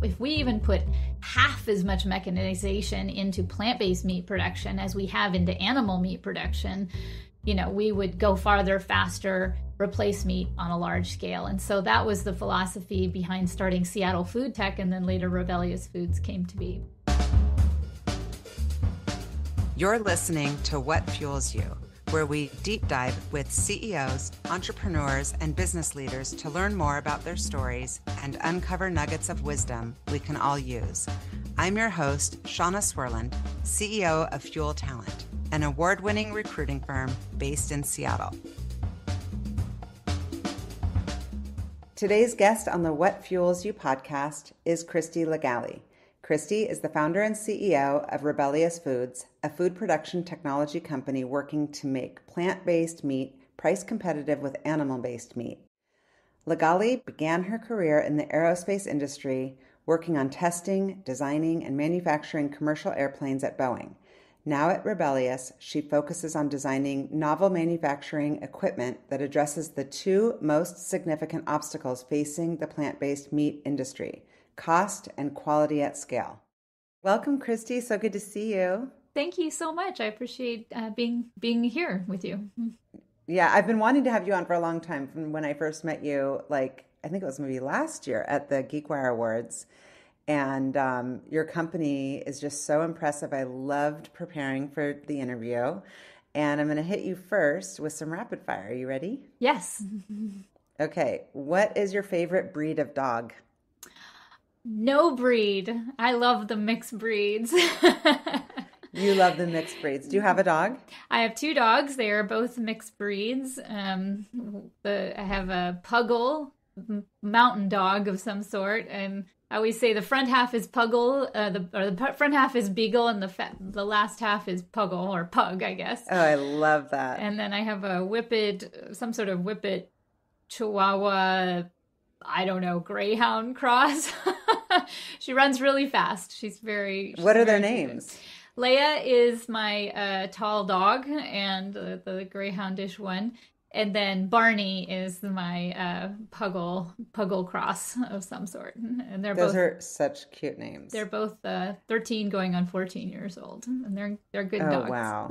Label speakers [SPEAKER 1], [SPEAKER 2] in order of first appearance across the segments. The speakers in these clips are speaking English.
[SPEAKER 1] if we even put half as much mechanization into plant-based meat production as we have into animal meat production, we would go farther, faster, replace meat on a large scale. And so that was the philosophy behind starting Seattle Food Tech, and then later Rebellyous Foods came to be.
[SPEAKER 2] You're listening to What Fuels You, where we deep dive with CEOs, entrepreneurs, and business leaders to learn more about their stories and uncover nuggets of wisdom we can all use. I'm your host, Shauna Swerland, CEO of Fuel Talent, an award-winning recruiting firm based in Seattle. Today's guest on the What Fuels You podcast is Christie Lagally. Christie is the founder and CEO of Rebellyous Foods, a food production technology company working to make plant-based meat price competitive with animal-based meat. Lagally began her career in the aerospace industry, working on testing, designing, and manufacturing commercial airplanes at Boeing. Now at Rebellyous, she focuses on designing novel manufacturing equipment that addresses the two most significant obstacles facing the plant-based meat industry: cost and quality at scale. Welcome, Christie. So good to see you.
[SPEAKER 1] Thank you so much. I appreciate being here with you.
[SPEAKER 2] Yeah, I've been wanting to have you on for a long time, from when I first met you, I think it was maybe last year at the GeekWire Awards. And your company is just so impressive. I loved preparing for the interview. And I'm going to hit you first with some rapid fire. Are you ready?
[SPEAKER 1] Yes.
[SPEAKER 2] Okay. What is your favorite breed of dog?
[SPEAKER 1] No breed. I love the mixed breeds.
[SPEAKER 2] You love the mixed breeds. Do you have a dog?
[SPEAKER 1] I have two dogs. They are both mixed breeds. I have a puggle, mountain dog of some sort, and I always say the front half is puggle, the front half is beagle, and the last half is puggle, or pug, I guess.
[SPEAKER 2] Oh, I love that.
[SPEAKER 1] And then I have some sort of whippet Chihuahua, I don't know, greyhound cross. She runs really fast. What are their names? Leia is my tall dog, and the greyhoundish one. And then Barney is my puggle cross of some sort. And
[SPEAKER 2] Those are such cute names.
[SPEAKER 1] They're both 13 going on 14 years old, and they're good dogs.
[SPEAKER 2] Oh, wow.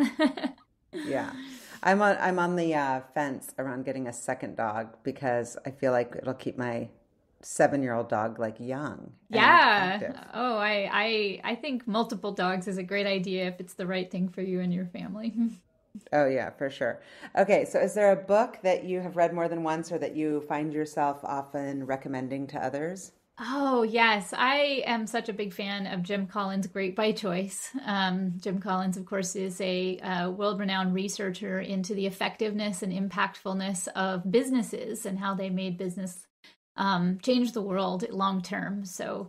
[SPEAKER 2] Yeah. I'm on the fence around getting a second dog, because I feel like it'll keep my 7-year-old dog young.
[SPEAKER 1] Yeah.
[SPEAKER 2] Active.
[SPEAKER 1] Oh, I think multiple dogs is a great idea if it's the right thing for you and your family.
[SPEAKER 2] Oh, yeah, for sure. Okay, so is there a book that you have read more than once, or that you find yourself often recommending to others?
[SPEAKER 1] Oh, yes. I am such a big fan of Jim Collins' Great by Choice. Jim Collins, of course, is a world-renowned researcher into the effectiveness and impactfulness of businesses and how they made business change the world long-term. So,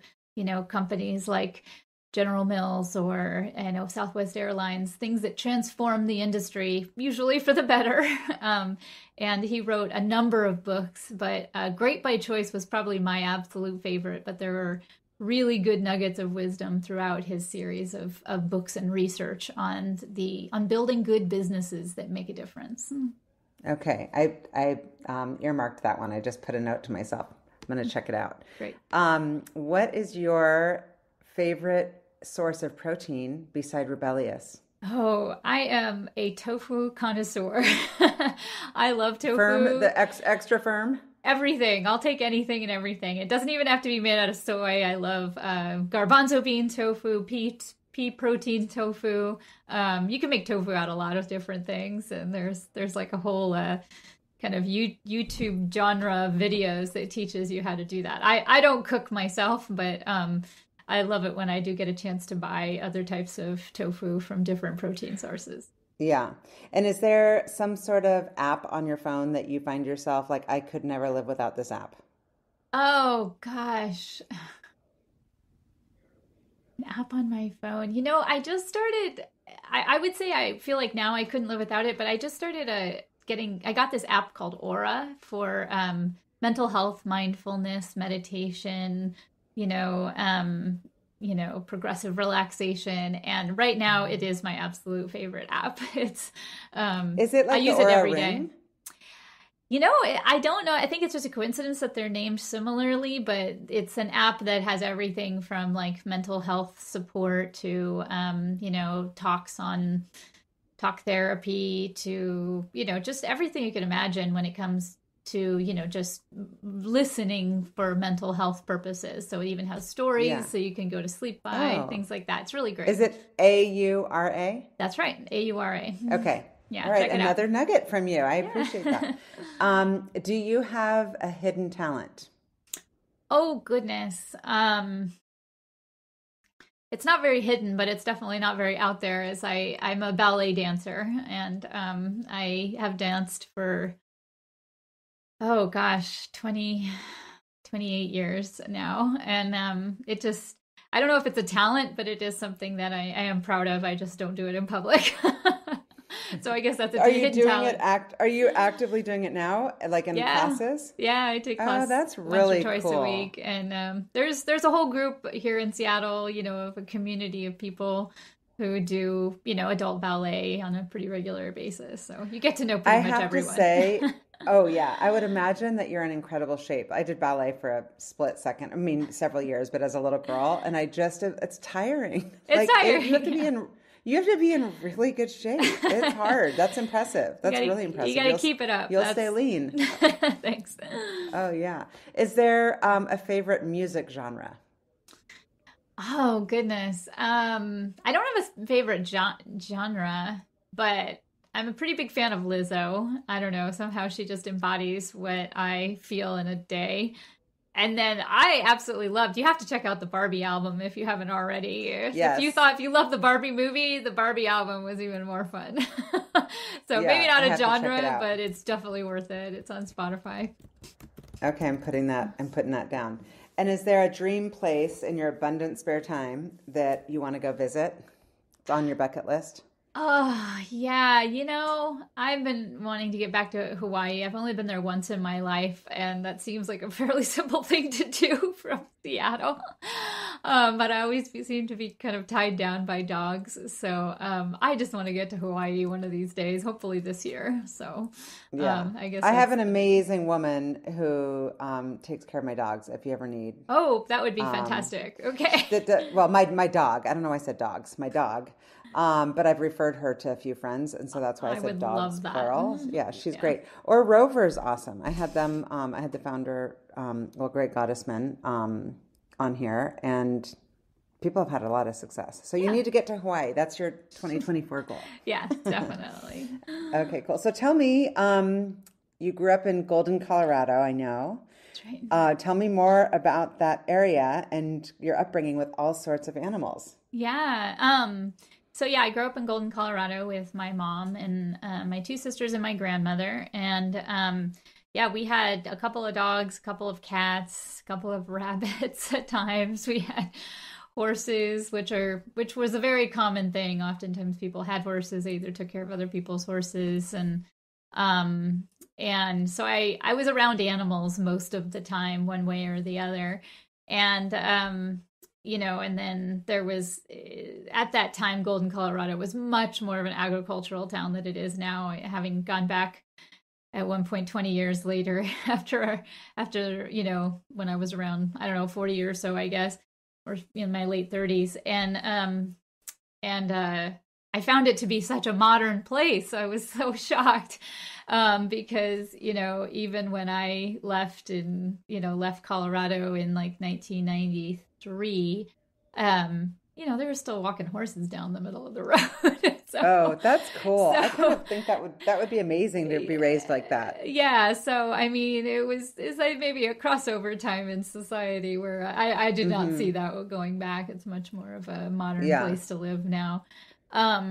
[SPEAKER 1] companies like General Mills or Southwest Airlines, things that transform the industry, usually for the better. And he wrote a number of books, but Great by Choice was probably my absolute favorite. But there were really good nuggets of wisdom throughout his series of books and research on building good businesses that make a difference.
[SPEAKER 2] Okay, I earmarked that one. I just put a note to myself. I'm going to check it out.
[SPEAKER 1] Great.
[SPEAKER 2] What is your favorite source of protein beside Rebellyous?
[SPEAKER 1] Oh, I am a tofu connoisseur. I love tofu.
[SPEAKER 2] Firm, the extra firm?
[SPEAKER 1] Everything. I'll take anything and everything. It doesn't even have to be made out of soy. I love garbanzo bean tofu, pea protein tofu. You can make tofu out of a lot of different things, and there's a whole kind of YouTube genre videos that teaches you how to do that. I don't cook myself, but I love it when I do get a chance to buy other types of tofu from different protein sources.
[SPEAKER 2] Yeah. And is there some sort of app on your phone that you find yourself I could never live without this app?
[SPEAKER 1] Oh, gosh. An app on my phone. I just started, I would say I feel like now I couldn't live without it, but I just started I got this app called Aura for mental health, mindfulness, meditation, progressive relaxation. And right now it is my absolute favorite app. Is it
[SPEAKER 2] like
[SPEAKER 1] I use
[SPEAKER 2] the
[SPEAKER 1] it
[SPEAKER 2] Aura
[SPEAKER 1] every
[SPEAKER 2] Ring?
[SPEAKER 1] day. I don't know. I think it's just a coincidence that they're named similarly, but it's an app that has everything from like mental health support to, talk therapy to, just everything you can imagine when it comes to, just listening for mental health purposes. So it even has stories so you can go to sleep by, things like that. It's really great.
[SPEAKER 2] Is it AURA?
[SPEAKER 1] That's right. AURA.
[SPEAKER 2] Okay.
[SPEAKER 1] Yeah.
[SPEAKER 2] All right.
[SPEAKER 1] Check it
[SPEAKER 2] Another
[SPEAKER 1] out.
[SPEAKER 2] nugget from you. I appreciate that. Do you have a hidden talent?
[SPEAKER 1] Oh, goodness. It's not very hidden, but it's definitely not very out there as I'm a ballet dancer and I have danced for, oh gosh, 28 years now. And I don't know if it's a talent, but it is something that I am proud of. I just don't do it in public. So I guess that's a hidden talent.
[SPEAKER 2] Are you actively doing it now, like in classes?
[SPEAKER 1] Yeah, I take classes
[SPEAKER 2] that's really
[SPEAKER 1] once or twice
[SPEAKER 2] cool.
[SPEAKER 1] a week. And there's a whole group here in Seattle, of a community of people who do, adult ballet on a pretty regular basis. So you get to know pretty much everyone.
[SPEAKER 2] I have to say, oh yeah, I would imagine that you're in incredible shape. I did ballet for a split second. I mean, several years, but as a little girl, and it's tiring.
[SPEAKER 1] It's tiring.
[SPEAKER 2] You have to be in really good shape. It's hard. That's impressive. That's really impressive.
[SPEAKER 1] You got to keep it up.
[SPEAKER 2] You'll stay lean.
[SPEAKER 1] Thanks.
[SPEAKER 2] Oh, yeah. Is there a favorite music genre?
[SPEAKER 1] Oh, goodness. I don't have a favorite genre, but I'm a pretty big fan of Lizzo. I don't know. Somehow she just embodies what I feel in a day. And then I absolutely loved, you have to check out the Barbie album if you haven't already.
[SPEAKER 2] Yes.
[SPEAKER 1] If you love the Barbie movie, the Barbie album was even more fun. So maybe not a genre, but it's definitely worth it. It's on Spotify.
[SPEAKER 2] Okay, I'm putting that down. And is there a dream place in your abundant spare time that you want to go visit? It's on your bucket list?
[SPEAKER 1] Oh, yeah. I've been wanting to get back to Hawaii. I've only been there once in my life, and that seems like a fairly simple thing to do from Seattle. But I always seem to be kind of tied down by dogs. So I just want to get to Hawaii one of these days, hopefully this year. So I guess
[SPEAKER 2] I have an amazing woman who takes care of my dogs if you ever need.
[SPEAKER 1] Oh, that would be fantastic. Okay.
[SPEAKER 2] Well, my dog. I don't know why I said dogs. My dog. But I've referred her to a few friends, and so that's why I said dogs, plural. Yeah, she's great. Or Rover's awesome. I had them. I had the founder, Great Goddessman, on here, and people have had a lot of success. So you need to get to Hawaii. That's your 2024 goal.
[SPEAKER 1] Yeah, definitely.
[SPEAKER 2] Okay, cool. So tell me, you grew up in Golden, Colorado. I know.
[SPEAKER 1] That's right.
[SPEAKER 2] Tell me more about that area and your upbringing with all sorts of animals.
[SPEAKER 1] Yeah. So I grew up in Golden, Colorado with my mom and my two sisters and my grandmother. And we had a couple of dogs, a couple of cats, a couple of rabbits at times. We had horses, which was a very common thing. Oftentimes people had horses. They either took care of other people's horses. And so I was around animals most of the time, one way or the other. And and then there was, at that time, Golden, Colorado was much more of an agricultural town than it is now, having gone back at one point 20 years later after when I was around, I don't know, 40 or so, I guess, or in my late 30s. And I found it to be such a modern place. I was so shocked because, even when I left Colorado in like 1993, they were still walking horses down the middle of the road.
[SPEAKER 2] Oh, that's cool. I kind of think that would be amazing to be raised like that.
[SPEAKER 1] Yeah. So, I mean, it's like maybe a crossover time in society where I did not see that going back. It's much more of a modern place to live now. But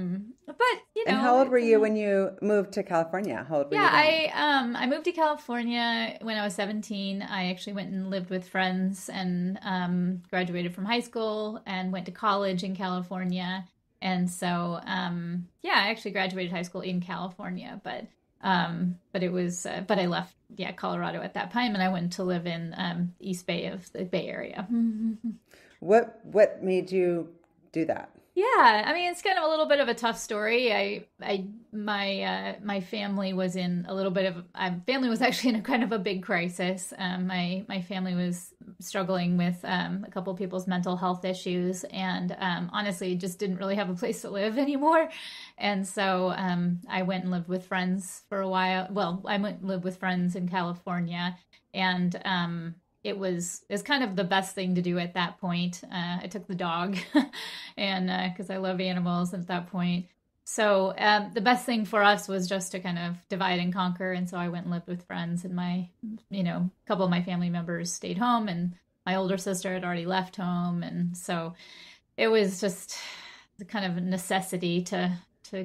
[SPEAKER 2] and how old were you when you moved to California? How old were you then?
[SPEAKER 1] I moved to California when I was 17. I actually went and lived with friends and graduated from high school and went to college in California. And so I actually graduated high school in California, but it was but I left Colorado at that time, and I went to live in East Bay of the Bay Area.
[SPEAKER 2] What made you do that?
[SPEAKER 1] Yeah, I mean it's kind of a little bit of a tough story. My family was in a little bit of family was actually in a kind of a big crisis. My family was struggling with a couple of people's mental health issues, and honestly, just didn't really have a place to live anymore. And so I went and lived with friends for a while. Well, I went and lived with friends in California, and it was kind of the best thing to do at that point. I took the dog, and because I love animals at that point. So the best thing for us was just to kind of divide and conquer. And so I went and lived with friends, and a couple of my family members stayed home, and my older sister had already left home, and so it was just the kind of necessity to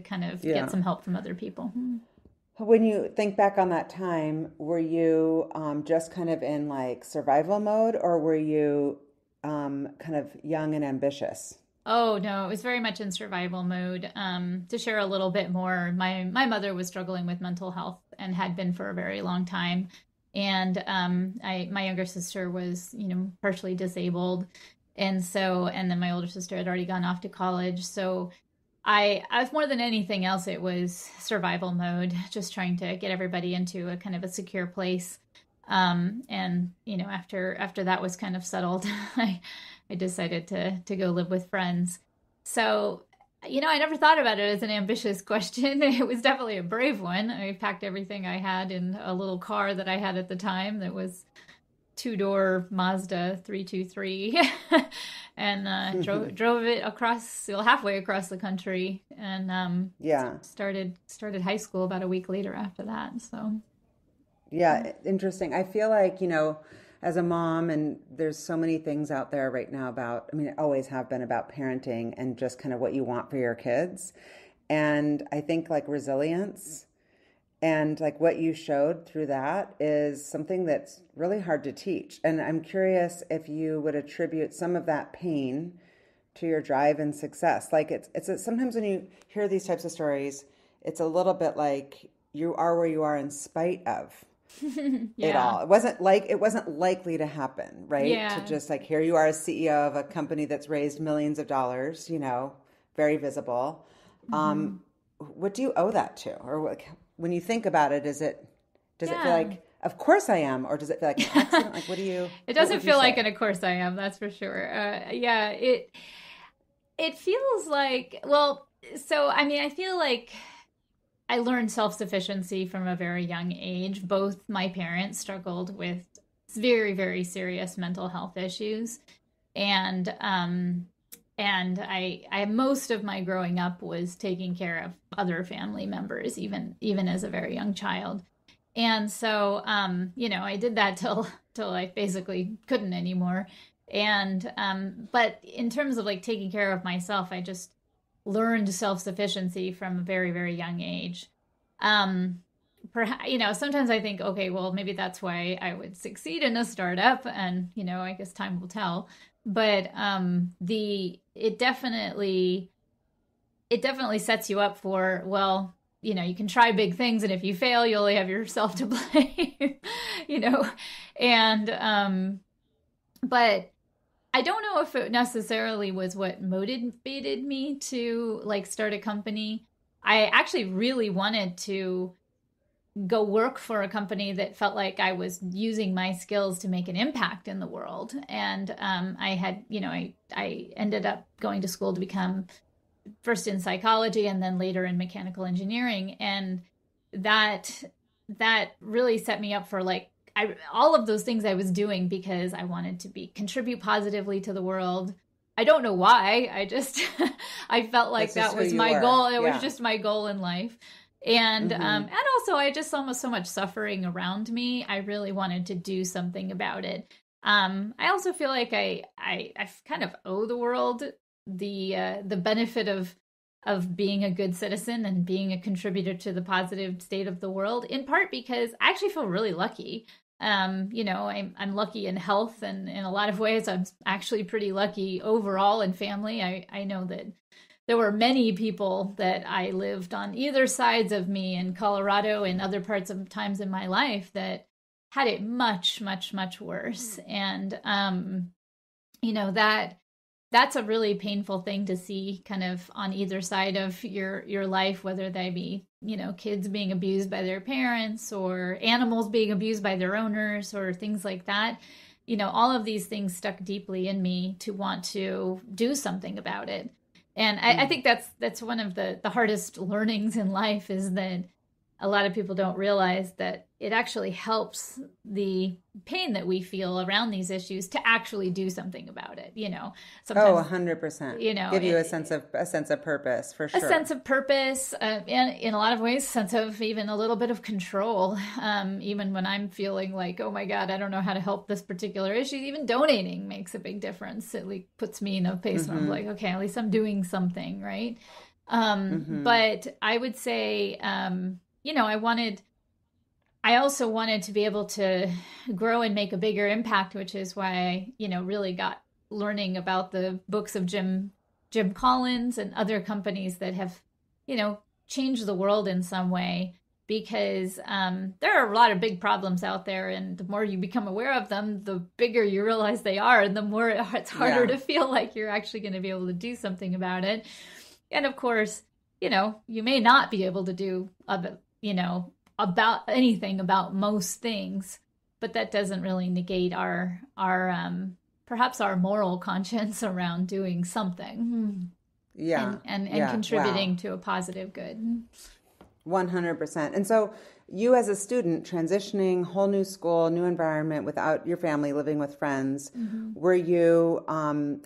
[SPEAKER 1] kind of get
[SPEAKER 2] Yeah.
[SPEAKER 1] some help from other people.
[SPEAKER 2] When you think back on that time, were you just kind of in like survival mode, or were you kind of young and ambitious?
[SPEAKER 1] Oh no, it was very much in survival mode. To share a little bit more, my mother was struggling with mental health and had been for a very long time, and my younger sister was partially disabled, and then my older sister had already gone off to college, so I more than anything else, it was survival mode, just trying to get everybody into a kind of a secure place. And after that was kind of settled, I decided to go live with friends. So, I never thought about it as an ambitious question. It was definitely a brave one. I packed everything I had in a little car that I had at the time that was two-door Mazda 323, and drove it across, well, halfway across the country, and
[SPEAKER 2] Yeah.
[SPEAKER 1] started high school about a week later after that. So
[SPEAKER 2] Yeah, interesting. I feel like, as a mom, and there's so many things out there right now about, I mean, it always have been about parenting and just kind of what you want for your kids. And I think like resilience and like what you showed through that is something that's really hard to teach. And I'm curious if you would attribute some of that pain to your drive and success. Like sometimes when you hear these types of stories, it's a little bit like you are where you are in spite of it
[SPEAKER 1] yeah,
[SPEAKER 2] all. It wasn't likely to happen, right? To
[SPEAKER 1] yeah.
[SPEAKER 2] just like here you are as CEO of a company that's raised millions of dollars, very visible.
[SPEAKER 1] Hmm.
[SPEAKER 2] What do you owe that to? Or when you think about it, does it feel
[SPEAKER 1] Yeah.
[SPEAKER 2] like, of course I am, or does it feel like an accident? Like,
[SPEAKER 1] It
[SPEAKER 2] what
[SPEAKER 1] doesn't
[SPEAKER 2] would you
[SPEAKER 1] feel like
[SPEAKER 2] say?
[SPEAKER 1] it. Of course I am. That's for sure. Yeah. It feels like, well. So I mean, I feel like I learned self sufficiency from a very young age. Both my parents struggled with very, very serious mental health issues, and I most of my growing up was taking care of other family members, even as a very young child. And so, I did that till I basically couldn't anymore. And but in terms of like taking care of myself, I just learned self sufficiency from a very, very young age. Um, Perhaps, sometimes I think, okay, well, maybe that's why I would succeed in a startup, and I guess time will tell. But the it definitely sets you up for, well, you can try big things, and if you fail, you only have yourself to blame, you know, and but I don't know if it necessarily was what motivated me to like start a company. I actually really wanted to go work for a company that felt like I was using my skills to make an impact in the world. And I had, I ended up going to school to become first in psychology and then later in mechanical engineering. And that that really set me up for like all of those things I was doing because I wanted to be contribute positively to the world. I don't know why. I just I felt like
[SPEAKER 2] That's just
[SPEAKER 1] that
[SPEAKER 2] who
[SPEAKER 1] was
[SPEAKER 2] you
[SPEAKER 1] my
[SPEAKER 2] were.
[SPEAKER 1] goal. It was
[SPEAKER 2] Yeah.
[SPEAKER 1] just my goal in life. And
[SPEAKER 2] Mm-hmm.
[SPEAKER 1] also I just saw so much suffering around me. I really wanted to do something about it. I also feel like I kind of owe the world the benefit of being a good citizen and being a contributor to the positive state of the world, in part because I actually feel really lucky. I'm lucky in health, and in a lot of ways I'm actually pretty lucky overall in family. I know that there were many people that I lived on either sides of me in Colorado and other parts of times in my life that had it much, much, much worse. And that that's a really painful thing to see kind of on either side of your life, whether they be, kids being abused by their parents or animals being abused by their owners or things like that. All of these things stuck deeply in me to want to do something about it. And I think that's one of the hardest learnings in life, is that a lot of people don't realize that it actually helps the pain that we feel around these issues to actually do something about it. Sometimes,
[SPEAKER 2] 100%. Give you a sense of purpose, for sure.
[SPEAKER 1] A sense of purpose, and in a lot of ways, sense of even a little bit of control. Even when I'm feeling like, oh my God, I don't know how to help this particular issue, even donating makes a big difference. It puts me in a place where I'm like, okay, at least I'm doing something, right? But I would say, I also wanted to be able to grow and make a bigger impact, which is why I, really got learning about the books of Jim Collins and other companies that have, changed the world in some way, because there are a lot of big problems out there, and the more you become aware of them, the bigger you realize they are, and the more it's harder to feel like you're actually going to be able to do something about it. And of course, you may not be able to do about anything about most things, but that doesn't really negate our perhaps our moral conscience around doing something. And contributing to a positive good.
[SPEAKER 2] 100%. And so you, as a student transitioning, whole new school, new environment, without your family, living with friends, were you, I'm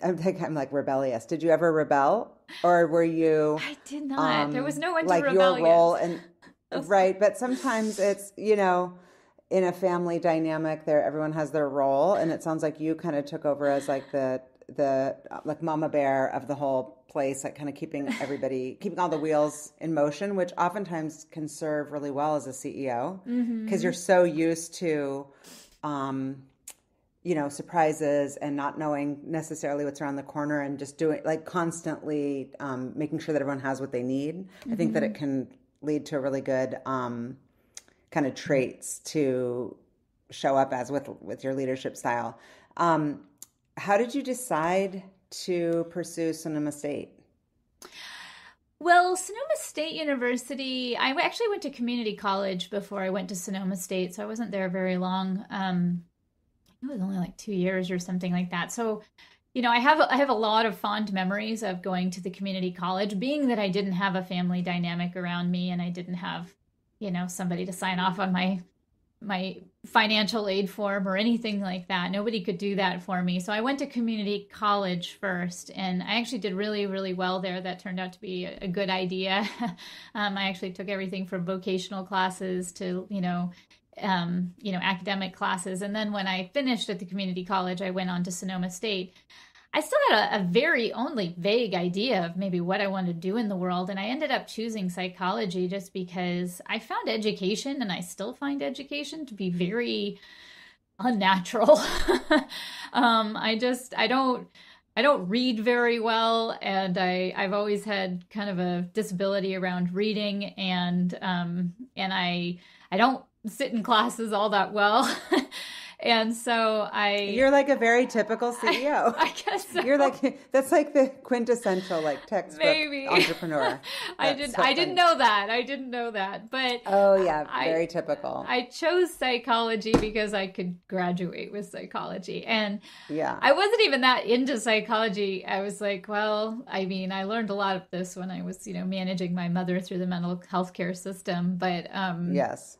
[SPEAKER 2] like rebellious. Did you ever rebel? Or were you?
[SPEAKER 1] I did not. There was no one to
[SPEAKER 2] like
[SPEAKER 1] rebel
[SPEAKER 2] your role
[SPEAKER 1] against.
[SPEAKER 2] Right. But sometimes it's, in a family dynamic there, everyone has their role. And it sounds like you kind of took over as like the like mama bear of the whole place, like kind of keeping all the wheels in motion, which oftentimes can serve really well as a CEO, because you're so used to, surprises and not knowing necessarily what's around the corner, and just doing like constantly making sure that everyone has what they need. I think that it can lead to a really good kind of traits to show up as with your leadership style. How did you decide to pursue Sonoma State?
[SPEAKER 1] Well, Sonoma State University, I actually went to community college before I went to Sonoma State, so I wasn't there very long. It was only like 2 years or something like that. So, I have a lot of fond memories of going to the community college, being that I didn't have a family dynamic around me, and I didn't have, somebody to sign off on my financial aid form or anything like that. Nobody could do that for me. So I went to community college first, and I actually did really, really well there. That turned out to be a good idea. I actually took everything from vocational classes to, academic classes. And then when I finished at the community college, I went on to Sonoma State. I still had a very only vague idea of maybe what I wanted to do in the world. And I ended up choosing psychology just because I found education, and I still find education to be very unnatural. I don't read very well, and I've always had kind of a disability around reading, and I don't sit in classes all that well. And so you're
[SPEAKER 2] like a very typical CEO.
[SPEAKER 1] I guess so.
[SPEAKER 2] You're like, that's like the quintessential like textbook entrepreneur.
[SPEAKER 1] I didn't know that. But
[SPEAKER 2] oh yeah, very typical.
[SPEAKER 1] I chose psychology because I could graduate with psychology. And
[SPEAKER 2] yeah,
[SPEAKER 1] I wasn't even that into psychology. I was like, well, I mean, I learned a lot of this when I was, managing my mother through the mental health care system. But
[SPEAKER 2] yes.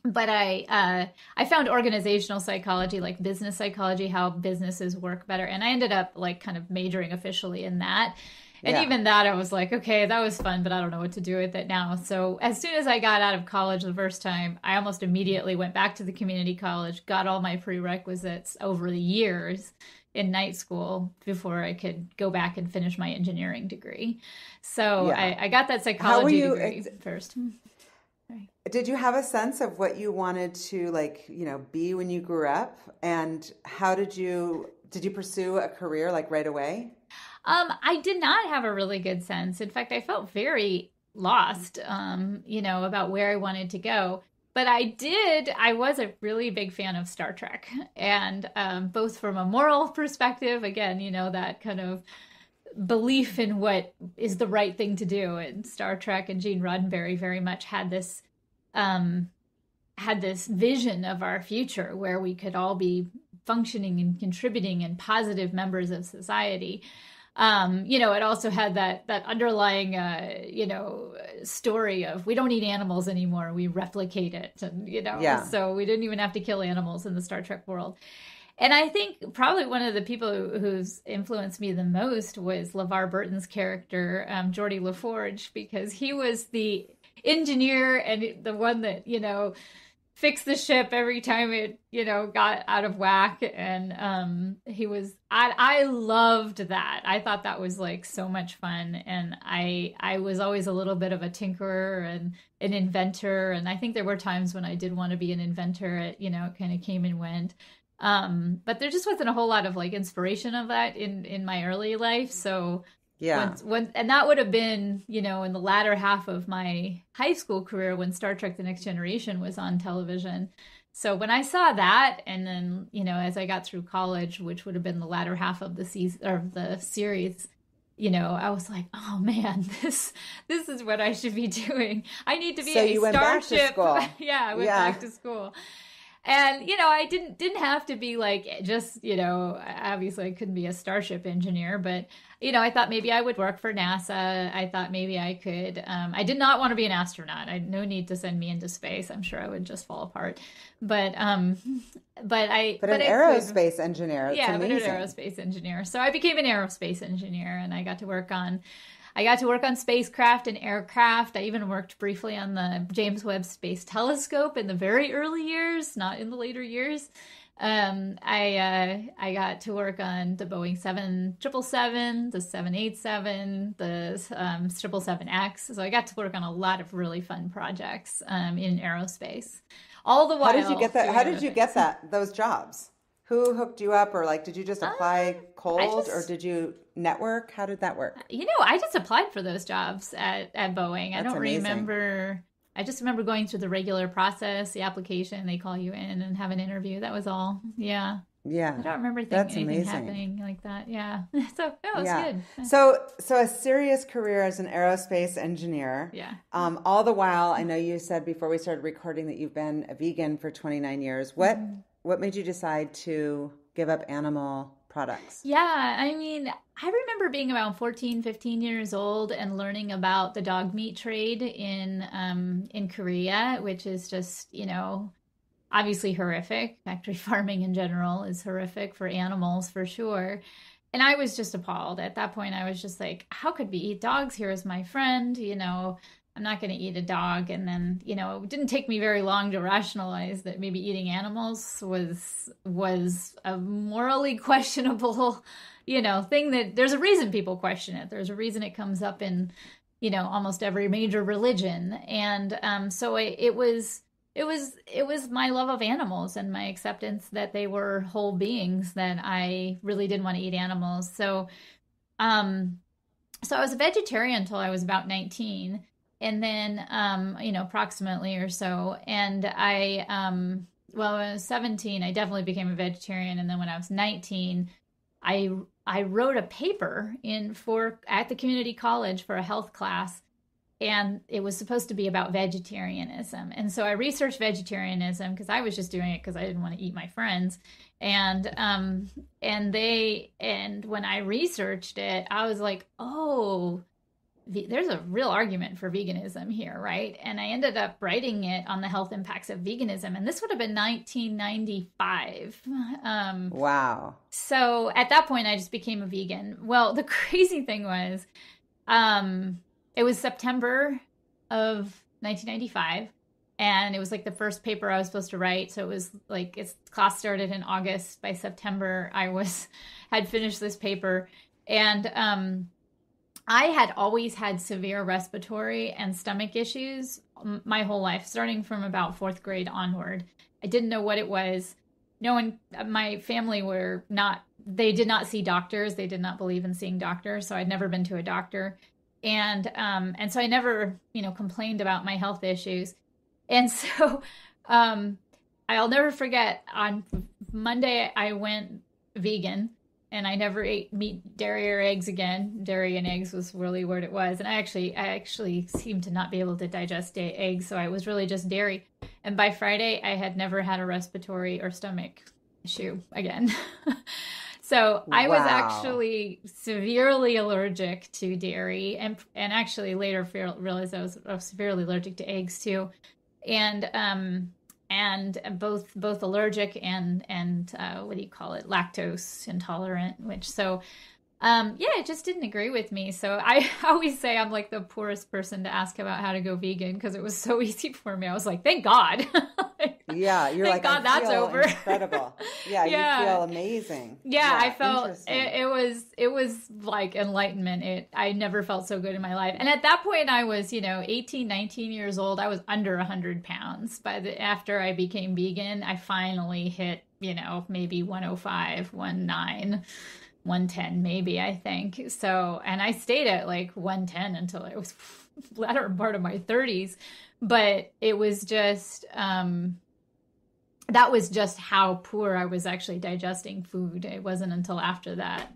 [SPEAKER 1] But I found organizational psychology, like business psychology, how businesses work better. And I ended up like kind of majoring officially in that. And even that, I was like, okay, that was fun, but I don't know what to do with it now. So as soon as I got out of college the first time, I almost immediately went back to the community college, got all my prerequisites over the years in night school before I could go back and finish my engineering degree. So I got that psychology degree first.
[SPEAKER 2] Did you have a sense of what you wanted to be when you grew up? And how did you pursue a career like right away?
[SPEAKER 1] I did not have a really good sense. In fact, I felt very lost, about where I wanted to go. But I was a really big fan of Star Trek, and both from a moral perspective, again, that kind of belief in what is the right thing to do. And Star Trek and Gene Roddenberry very much had this vision of our future where we could all be functioning and contributing and positive members of society. It also had that underlying, story of we don't eat animals anymore. We replicate it. And, so we didn't even have to kill animals in the Star Trek world. And I think probably one of the people who's influenced me the most was LeVar Burton's character, Geordie LaForge, because he was the engineer and the one that, fixed the ship every time it, got out of whack. And I loved that. I thought that was like so much fun. And I was always a little bit of a tinkerer and an inventor. And I think there were times when I did want to be an inventor. It kind of came and went. But there just wasn't a whole lot of like inspiration of that in my early life. So yeah. And that would have been, in the latter half of my high school career when Star Trek: The Next Generation was on television. So when I saw that, and then, as I got through college, which would have been the latter half of the season or the series, I was like, oh man, this is what I should be doing. I need to be a starship.
[SPEAKER 2] Back to school.
[SPEAKER 1] Yeah, I went back to school. And, I didn't have to be like, just, obviously I couldn't be a starship engineer, but, I thought maybe I would work for NASA. I thought maybe I could, I did not want to be an astronaut. I had no need to send me into space. I'm sure I would just fall apart. But an
[SPEAKER 2] aerospace engineer.
[SPEAKER 1] Yeah, but an aerospace engineer. So I became an aerospace engineer and I got to work on spacecraft and aircraft. I even worked briefly on the James Webb Space Telescope in the very early years, not in the later years. I got to work on the Boeing 777, the 787, the 777X. So I got to work on a lot of really fun projects in aerospace. All the while.
[SPEAKER 2] How did you get that? How did you get those jobs? Who hooked you up, or like, did you just apply cold, or did you network? How did that work?
[SPEAKER 1] I just applied for those jobs at Boeing.
[SPEAKER 2] That's amazing.
[SPEAKER 1] Remember. I just remember going through the regular process, the application. They call you in and have an interview. That was all. Yeah.
[SPEAKER 2] Yeah.
[SPEAKER 1] I don't remember anything happening like that. Yeah. So it was good.
[SPEAKER 2] So a serious career as an aerospace engineer.
[SPEAKER 1] Yeah.
[SPEAKER 2] All the while, I know you said before we started recording that you've been a vegan for 29 years. What made you decide to give up animal products?
[SPEAKER 1] Yeah, I remember being about 14, 15 years old and learning about the dog meat trade in Korea, which is just, obviously horrific. Factory farming in general is horrific for animals, for sure. And I was just appalled. At that point, I was just like, how could we eat dogs? Here is my friend, I'm not going to eat a dog. And then, it didn't take me very long to rationalize that maybe eating animals was a morally questionable, thing that there's a reason people question it. There's a reason it comes up in, almost every major religion. And so it was my love of animals and my acceptance that they were whole beings, that I really didn't want to eat animals. So I was a vegetarian until I was about 19. And then, approximately or so. And when I was 17, I definitely became a vegetarian. And then when I was 19, I wrote a paper at the community college for a health class. And it was supposed to be about vegetarianism. And so I researched vegetarianism because I was just doing it because I didn't want to eat my friends. And when I researched it, I was like, oh, there's a real argument for veganism here, right? And I ended up writing it on the health impacts of veganism. And this would have been 1995.
[SPEAKER 2] Wow.
[SPEAKER 1] So at that point, I just became a vegan. Well, the crazy thing was, it was September of 1995. And it was like the first paper I was supposed to write. So it was like, class started in August. By September, I had finished this paper. And, I had always had severe respiratory and stomach issues my whole life, starting from about 4th grade onward. I didn't know what it was. No one, my family they did not see doctors. They did not believe in seeing doctors. So I'd never been to a doctor. And so I never, complained about my health issues. And so, I'll never forget, on Monday, I went vegan. and I never ate meat, dairy, or eggs again. Dairy and eggs was really what it was. And I actually seemed to not be able to digest eggs, so I was really just dairy. And by Friday, I had never had a respiratory or stomach issue again. So I was actually severely allergic to dairy, and actually later realized I was severely allergic to eggs too, and both allergic and what do you call it, lactose intolerant, which it just didn't agree with me. So I always say I'm like the poorest person to ask about how to go vegan, because it was so easy for me. I was like, thank God.
[SPEAKER 2] Yeah, you're
[SPEAKER 1] thank
[SPEAKER 2] like,
[SPEAKER 1] God that's over.
[SPEAKER 2] Incredible. Yeah,
[SPEAKER 1] yeah.
[SPEAKER 2] You feel amazing.
[SPEAKER 1] Yeah, I felt it was like enlightenment. I never felt so good in my life. And at that point I was, 18, 19 years old. I was under 100 pounds. After I became vegan, I finally hit, maybe 105, 19, 110 maybe, I think. So, and I stayed at like 110 until I was latter part of my 30s. But it was just that was just how poor I was actually digesting food. It wasn't until after that,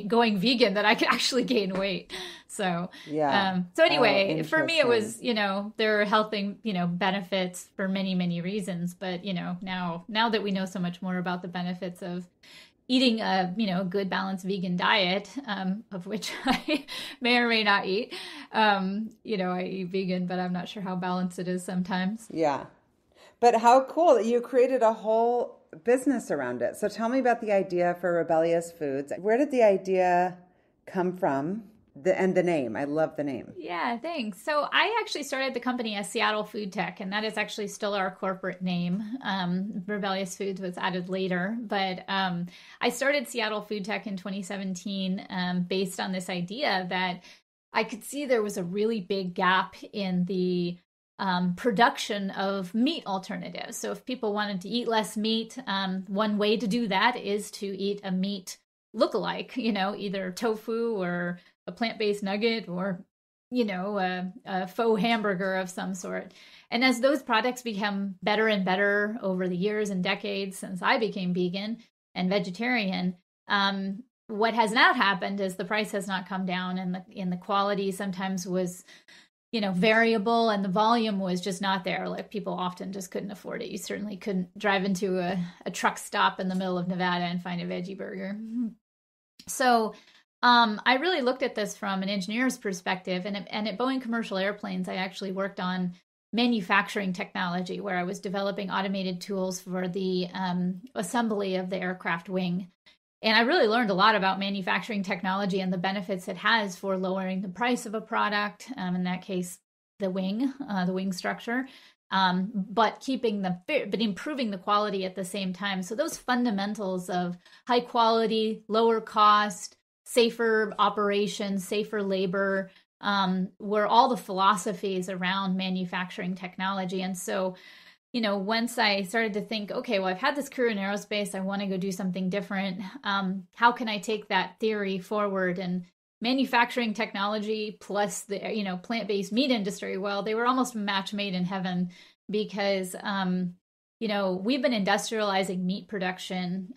[SPEAKER 1] going vegan, that I could actually gain weight. So, so anyway, for me, it was, there are health, benefits for many, many reasons. But, now that we know so much more about the benefits of eating a, good balanced vegan diet, of which I may or may not eat, I eat vegan, but I'm not sure how balanced it is sometimes.
[SPEAKER 2] Yeah. But how cool that you created a whole business around it. So tell me about the idea for Rebellyous Foods. Where did the idea come from? And the name. I love the name.
[SPEAKER 1] Yeah, thanks. So I actually started the company as Seattle Food Tech, and that is actually still our corporate name. Rebellyous Foods was added later, but I started Seattle Food Tech in 2017 based on this idea that I could see there was a really big gap in the production of meat alternatives. So if people wanted to eat less meat, one way to do that is to eat a meat lookalike, either tofu or a plant-based nugget or, a faux hamburger of some sort. And as those products become better and better over the years and decades since I became vegan and vegetarian, what has not happened is the price has not come down, and the quality sometimes was variable, and the volume was just not there. Like, people often just couldn't afford it. You certainly couldn't drive into a truck stop in the middle of Nevada and find a veggie burger. So I really looked at this from an engineer's perspective, and at Boeing Commercial Airplanes, I actually worked on manufacturing technology, where I was developing automated tools for the assembly of the aircraft wing. And I really learned a lot about manufacturing technology and the benefits it has for lowering the price of a product, in that case, the wing structure, but improving the quality at the same time. So those fundamentals of high quality, lower cost, safer operations, safer labor, were all the philosophies around manufacturing technology. And so, once I started to think, okay, well, I've had this career in aerospace, I want to go do something different. How can I take that theory forward? And manufacturing technology plus the, plant-based meat industry, well, they were almost a match made in heaven, because, we've been industrializing meat production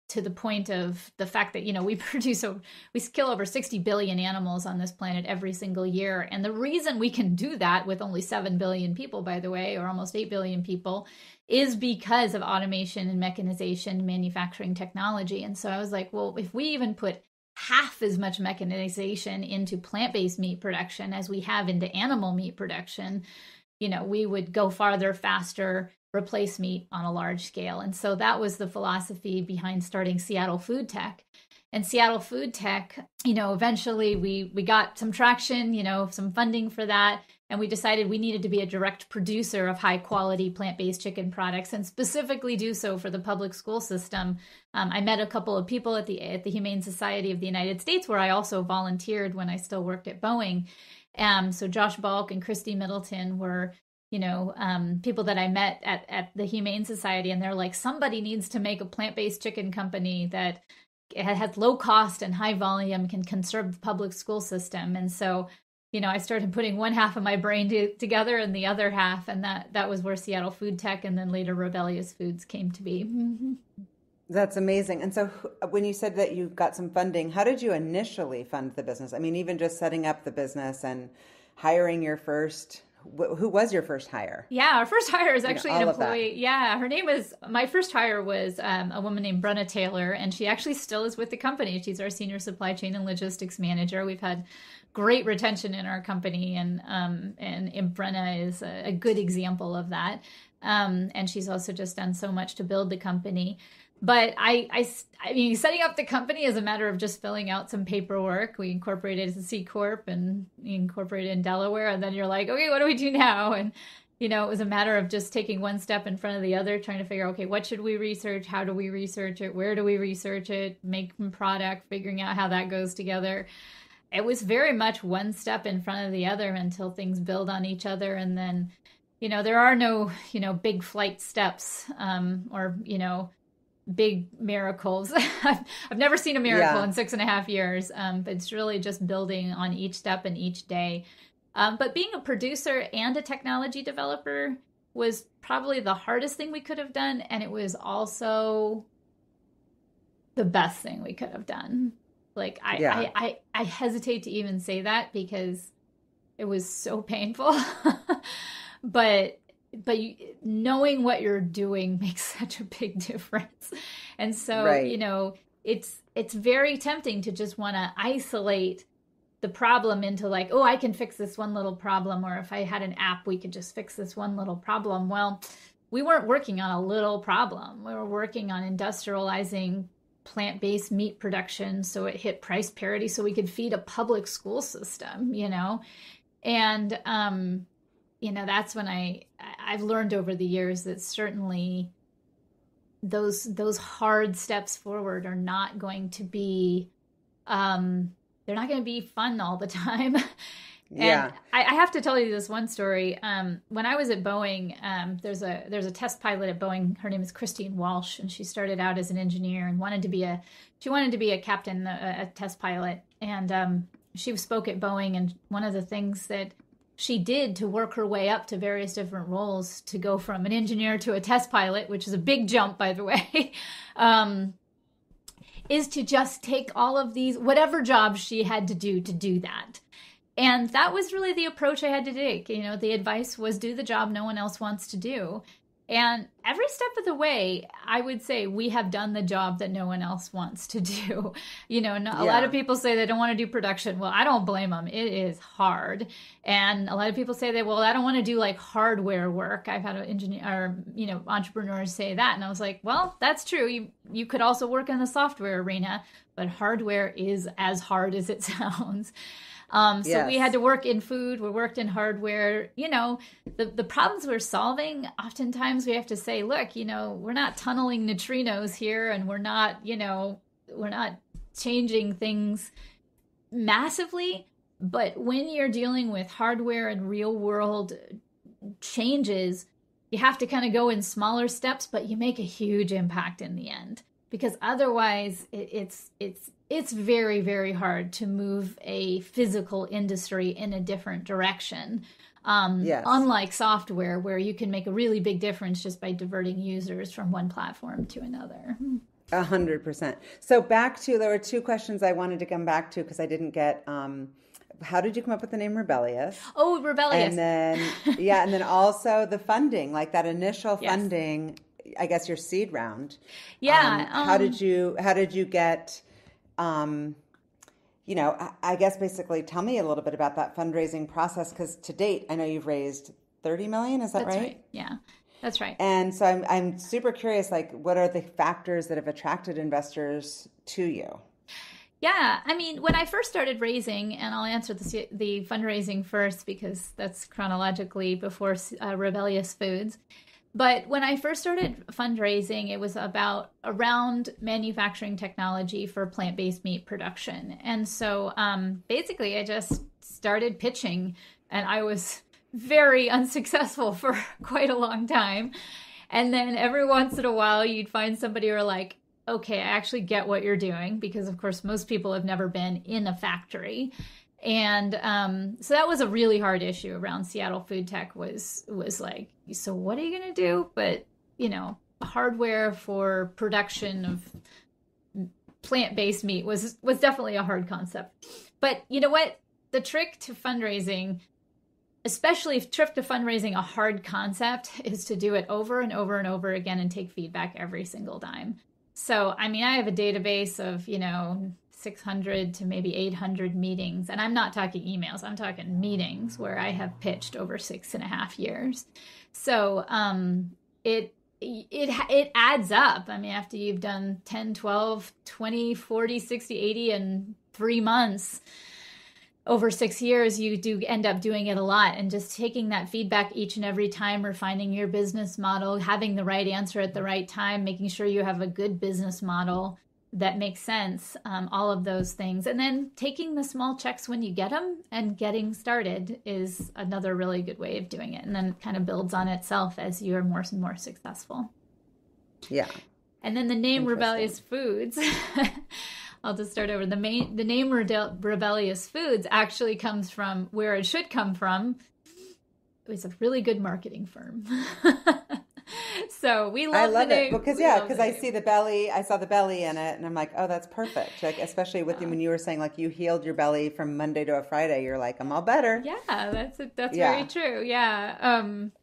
[SPEAKER 1] to the point of the fact that, we kill over 60 billion animals on this planet every single year. And the reason we can do that with only 7 billion people, by the way, or almost 8 billion people, is because of automation and mechanization, manufacturing technology. And so I was like, well, if we even put half as much mechanization into plant-based meat production as we have into animal meat production, we would go farther, faster, replace meat on a large scale. And so that was the philosophy behind starting Seattle Food Tech. And Seattle Food Tech, eventually we got some traction, some funding for that. And we decided we needed to be a direct producer of high quality plant-based chicken products, and specifically do so for the public school system. I met a couple of people at the Humane Society of the United States, where I also volunteered when I still worked at Boeing. So Josh Balk and Christie Middleton were people that I met at the Humane Society, and they're like, somebody needs to make a plant-based chicken company that has low cost and high volume, can conserve the public school system. And so, I started putting one half of my brain together and the other half, and that was where Seattle Food Tech and then later Rebellyous Foods came to be.
[SPEAKER 2] That's amazing. And so when you said that you got some funding, how did you initially fund the business? I mean, even just setting up the business and hiring your first, who was your first hire?
[SPEAKER 1] Yeah, our first hire is actually an
[SPEAKER 2] all of that.
[SPEAKER 1] employee. Yeah, her name was, my first hire was a woman named Brenna Taylor, and she actually still is with the company. She's our senior supply chain and logistics manager. We've had great retention in our company, and Brenna is a good example of that. And she's also just done so much to build the company. But I mean, setting up the company is a matter of just filling out some paperwork. We incorporated as a C Corp and incorporated in Delaware. And then you're like, okay, what do we do now? And, it was a matter of just taking one step in front of the other, trying to figure out, okay, what should we research? How do we research it? Where do we research it? Make a product, figuring out how that goes together. It was very much one step in front of the other until things build on each other. And then, there are no, big flight steps or, big miracles. I've never seen a miracle in 6.5 years. But it's really just building on each step and each day. But being a producer and a technology developer was probably the hardest thing we could have done. And it was also the best thing we could have done. Like I hesitate to even say that because it was so painful, but knowing what you're doing makes such a big difference. And so, it's very tempting to just want to isolate the problem into like, oh, I can fix this one little problem. Or if I had an app, we could just fix this one little problem. Well, we weren't working on a little problem. We were working on industrializing plant-based meat production so it hit price parity so we could feed a public school system, And, that's when I've learned over the years that certainly those hard steps forward are not going to be, they're not going to be fun all the time. And I have to tell you this one story. When I was at Boeing, there's a test pilot at Boeing. Her name is Christie Walsh, and she started out as an engineer and wanted to be a captain, a test pilot. And she spoke at Boeing, and one of the things that she did to work her way up to various different roles to go from an engineer to a test pilot, which is a big jump, by the way, is to just take all of these, whatever jobs she had to do that. And that was really the approach I had to take. The advice was do the job no one else wants to do. And every step of the way, I would say we have done the job that no one else wants to do. A lot of people say they don't want to do production. Well, I don't blame them. It is hard. And a lot of people say I don't want to do like hardware work. I've had entrepreneurs say that. And I was like, well, that's true. You could also work in the software arena, but hardware is as hard as it sounds. So we had to work in food, we worked in hardware, the problems we're solving, oftentimes we have to say, look, we're not tunneling neutrinos here, and we're not changing things massively. But when you're dealing with hardware and real world changes, you have to kind of go in smaller steps, but you make a huge impact in the end. Because otherwise it's very, very hard to move a physical industry in a different direction. Unlike software, where you can make a really big difference just by diverting users from one platform to another.
[SPEAKER 2] 100%. So there were two questions I wanted to come back to because I didn't get, how did you come up with the name Rebellyous?
[SPEAKER 1] Oh, Rebellyous.
[SPEAKER 2] And then also the funding, like that initial funding, I guess your seed round.
[SPEAKER 1] Yeah.
[SPEAKER 2] How did you get, I guess basically tell me a little bit about that fundraising process. Cause to date, I know you've raised 30 million. Is that
[SPEAKER 1] That's
[SPEAKER 2] right?
[SPEAKER 1] Yeah, that's right.
[SPEAKER 2] And so I'm super curious, like what are the factors that have attracted investors to you?
[SPEAKER 1] Yeah, I mean, when I first started raising, and I'll answer the fundraising first because that's chronologically before Rebellyous Foods. But when I first started fundraising, it was around manufacturing technology for plant-based meat production. And so basically I just started pitching, and I was very unsuccessful for quite a long time. And then every once in a while you'd find somebody who are like, okay, I actually get what you're doing, because of course most people have never been in a factory. And so that was a really hard issue around Seattle food tech was like, so what are you going to do? But, hardware for production of plant-based meat was definitely a hard concept. But you know what? The trick to fundraising, especially if trick to fundraising a hard concept, is to do it over and over and over again and take feedback every single time. So, I mean, I have a database of, 600 to maybe 800 meetings. And I'm not talking emails. I'm talking meetings where I have pitched over 6.5 years. So it adds up. I mean, after you've done 10, 12, 20, 40, 60, 80 in 3 months, over 6 years, you do end up doing it a lot. And just taking that feedback each and every time, refining your business model, having the right answer at the right time, making sure you have a good business model that makes sense, all of those things. And then taking the small checks when you get them and getting started is another really good way of doing it. And then it kind of builds on itself as you're more and more successful.
[SPEAKER 2] Yeah.
[SPEAKER 1] And then the name Rebellyous Foods, I'll just start over. The name Rebellyous Foods actually comes from where it should come from. It was a really good marketing firm. So we love
[SPEAKER 2] I love
[SPEAKER 1] the
[SPEAKER 2] it
[SPEAKER 1] name.
[SPEAKER 2] because I see the belly. I saw the belly in it, and I'm like, oh, that's perfect. Like, especially with when you were saying like you healed your belly from Monday to a Friday. You're like, I'm all better.
[SPEAKER 1] Yeah, that's very true. Yeah.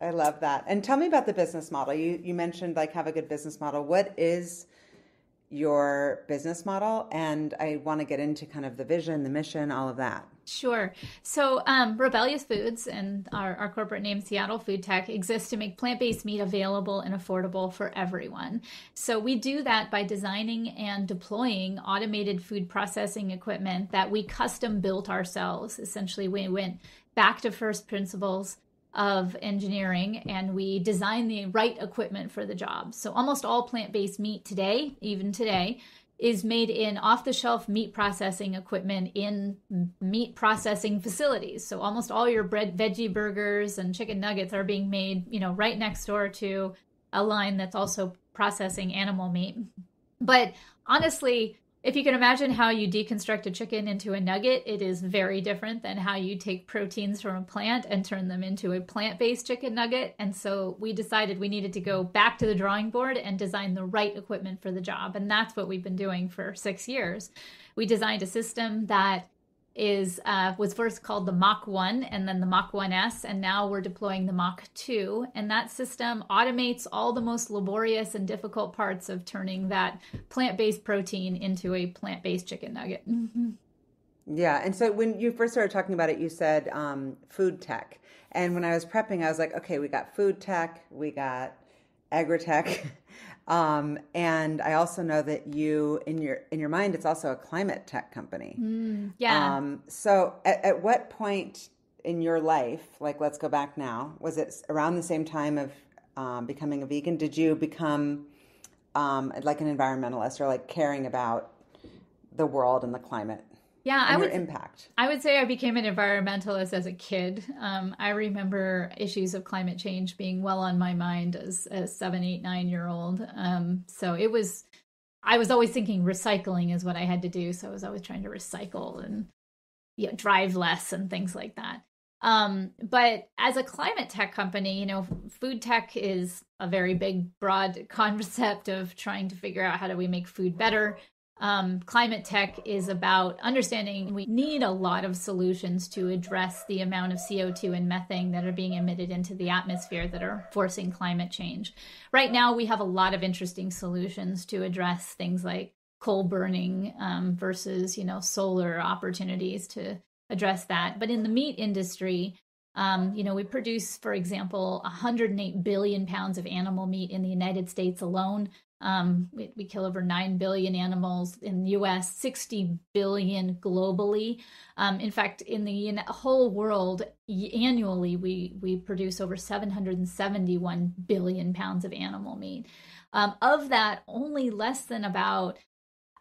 [SPEAKER 2] I love that. And tell me about the business model. You mentioned like have a good business model. What is your business model? And I want to get into kind of the vision, the mission, all of that.
[SPEAKER 1] Sure. So Rebellyous Foods and our corporate name, Seattle Food Tech, exists to make plant-based meat available and affordable for everyone. So we do that by designing and deploying automated food processing equipment that we custom built ourselves. Essentially, we went back to first principles of engineering and we designed the right equipment for the job. So almost all plant-based meat today, even today, is made in off-the-shelf meat processing equipment in meat processing facilities. So almost all your veggie burgers and chicken nuggets are being made, right next door to a line that's also processing animal meat. But honestly, if you can imagine how you deconstruct a chicken into a nugget, it is very different than how you take proteins from a plant and turn them into a plant-based chicken nugget. And so we decided we needed to go back to the drawing board and design the right equipment for the job. And that's what we've been doing for 6 years. We designed a system that was first called the Mach 1 and then the Mach 1S, and now we're deploying the Mach 2. And that system automates all the most laborious and difficult parts of turning that plant-based protein into a plant-based chicken nugget. Mm-hmm.
[SPEAKER 2] Yeah. And so when you first started talking about it, you said food tech. And when I was prepping, I was like, okay, we got food tech, we got agri-tech. And I also know that you, in your mind, it's also a climate tech company.
[SPEAKER 1] Yeah.
[SPEAKER 2] So at what point in your life, like let's go back now, was it around the same time of becoming a vegan? Did you become like an environmentalist or like caring about the world and the climate?
[SPEAKER 1] Yeah,
[SPEAKER 2] and your impact.
[SPEAKER 1] I would say I became an environmentalist as a kid. I remember issues of climate change being well on my mind as a 7, 8, 9-year-old. So I was always thinking recycling is what I had to do. So I was always trying to recycle and drive less and things like that. But as a climate tech company, food tech is a very big, broad concept of trying to figure out how do we make food better. Climate tech is about understanding we need a lot of solutions to address the amount of CO2 and methane that are being emitted into the atmosphere that are forcing climate change. Right now, we have a lot of interesting solutions to address things like coal burning versus, solar opportunities to address that. But in the meat industry, we produce, for example, 108 billion pounds of animal meat in the United States alone. We kill over 9 billion animals in the US, 60 billion globally. In fact, in the whole world, annually, we produce over 771 billion pounds of animal meat. Of that, only less than about